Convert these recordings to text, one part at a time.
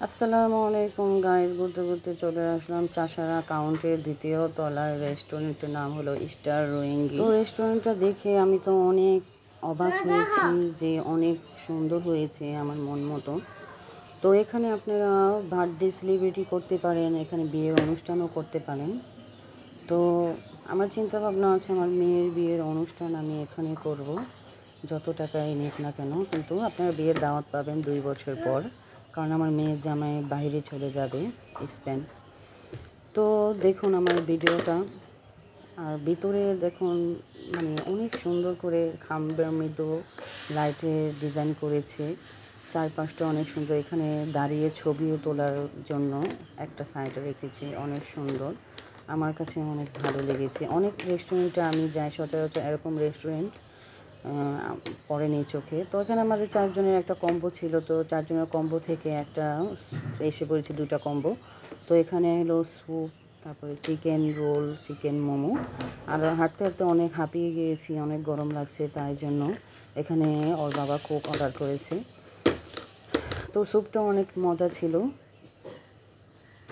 আসসালামু আলাইকুম গাইস, ঘুরতে ঘুরতে চলে আসলাম চাষারা কাউন্টের দ্বিতীয় তলায়। রেস্টুরেন্টের নাম হলো স্টার রোহিঙ্গি। তো রেস্টুরেন্টটা দেখে আমি তো অনেক অবাক হয়েছি যে অনেক সুন্দর হয়েছে আমার মন মতো। তো এখানে আপনারা বার্থডে সেলিব্রেটি করতে পারেন, এখানে বিয়ের অনুষ্ঠানও করতে পারেন। তো আমার চিন্তা ভাবনা আছে আমার মেয়ের বিয়ের অনুষ্ঠান আমি এখানে করব, যত টাকাই নিক না কেন, কিন্তু আপনারা বিয়ের দাওয়াত পাবেন 2 বছর পর, কারণ আমার মেয়ের জামাই বাইরে চলে যাবে স্পেন। তো দেখুন আমার ভিডিওটা, আর ভিতরে দেখুন অনেক সুন্দর করে খাম্বের মৃদু লাইটের ডিজাইন করেছে, চারপাশটা অনেক সুন্দর। এখানে দাঁড়িয়ে ছবিও তোলার জন্য একটা সাইড রেখেছে, অনেক সুন্দর। আমার কাছে অনেক ভালো লেগেছে। অনেক রেস্টুরেন্টে আমি যাই, সচরাচর এরকম রেস্টুরেন্ট পড়েনি চোখে। তো এখানে আমাদের 4 জনের একটা কম্বো ছিল, তো 4 জনের কম্বো থেকে একটা এসে পড়েছে 2টা কম্বো। তো এখানে হলো স্যুপ, তারপরে চিকেন রোল, চিকেন মোমো। আর হাঁটতে হাঁটতে অনেক হাঁপিয়ে গিয়েছি, অনেক গরম লাগছে, তাই জন্য এখানে ওর বাবা কোক অর্ডার করেছে। তো স্যুপটা অনেক মজা ছিল।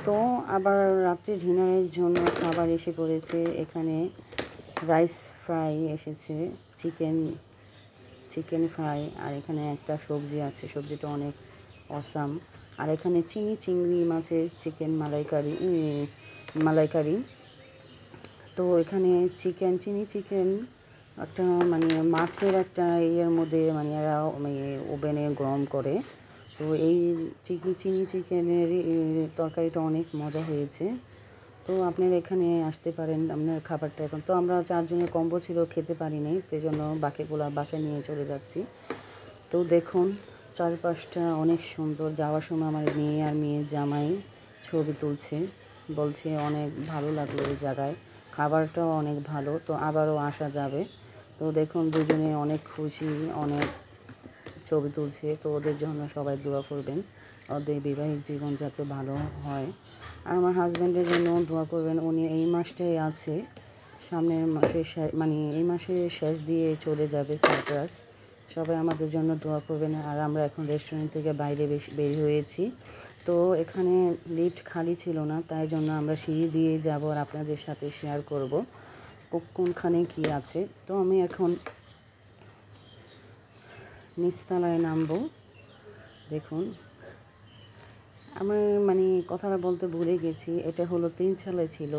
তো আবার রাত্রে ডিনারের জন্য খাবার এসে পড়েছে। এখানে রাইস ফ্রাই এসেছে, চিকেন ফ্রাই, আর এখানে একটা সবজি আছে, সবজিটা অনেক অসাম। আর এখানে চিংড়ি মাছের চিকেন মালাইকারি। তো এখানে চিকেন একটা মাছের একটা ইয়ের মধ্যে এরা ওভেনে গরম করে। তো এই চিকেনের তরকারিটা অনেক মজা হয়েছে। তো আপনারা এখানে আসতে পারেন, আপনার খাবারটা এখন তো আমরা 4 জনের কম্বো ছিল, খেতে পারিনি, সেই জন্য বাকিগুলো বাসায় নিয়ে চলে যাচ্ছি। তো দেখুন চারপাশটা অনেক সুন্দর। যাওয়ার সময় আমার মেয়ে আর মেয়ের জামাই ছবি তুলছে, বলছে অনেক ভালো লাগলো এই জায়গায়, খাবারটাও অনেক ভালো, তো আবারও আসা যাবে। তো দেখুন দুজনে অনেক খুশি, অনেক ছবি তুলছে। তো ওদের জন্য সবাই দোয়া করবেন, ওদের বিবাহিত জীবন যাতে ভালো হয়। আর আমার হাজব্যান্ডের জন্য দোয়া করবেন, উনি এই মাসটাই আছে, সামনের মাসের এই মাসের শেষ দিয়ে চলে যাবে সাইপ্রাস। সবাই আমাদের জন্য দোয়া করবেন। আর আমরা এখন রেস্টুরেন্ট থেকে বাইরে বের হয়েছি। তো এখানে লিফট খালি ছিল না, তাই জন্য আমরা সিঁড়ি দিয়ে যাব আর আপনাদের সাথে শেয়ার করব কোনখানে কি আছে। তো আমি এখন নিচতলায় নামবো। দেখুন আমি কথাটা বলতে ভুলে গেছি, এটা হলো 3 চালায় ছিল,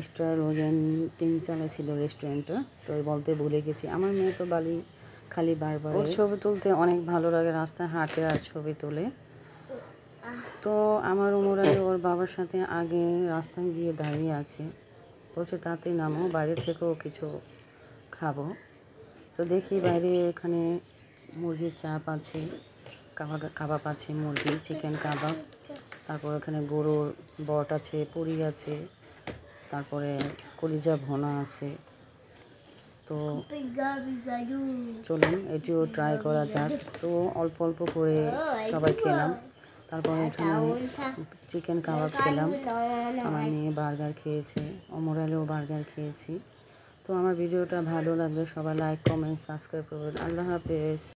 স্টার রোহিঙ্গি 3 চালায় ছিল রেস্টুরেন্টটা, তো বলতে ভুলে গেছি। আমার মেয়ে তো খালি বারবার ওর ছবি তুলতে অনেক ভালো লাগে, রাস্তায় হাঁটে আর ছবি তোলে। তো আমার উমর আলী ওর বাবার সাথে আগে রাস্তায় গিয়ে দাঁড়িয়ে আছে, বলছে তাড়াতাড়ি নামো, বাইরে থেকেও কিছু খাবো। তো দেখি বাইরে এখানে মুরগির চাপ আছে, কাবাব আছে, মুরগি চিকেন কাবাব, তারপর এখানে গরুর বট আছে, পুরি আছে, তারপরে কলিজা ভোনা আছে। তো চলুন এটিও ট্রাই করা যাক। তো অল্প অল্প করে সবাই খেলাম। তারপরে এখানে চিকেন কাবাব খেলাম, আমার মেয়ে বার্গার খেয়েছে, ওমর আলীও বার্গার খেয়েছি। তো আমার ভিডিওটা ভালো লাগলে সবাই লাইক, কমেন্ট, সাবস্ক্রাইব করবেন। আল্লাহ হাফেজ।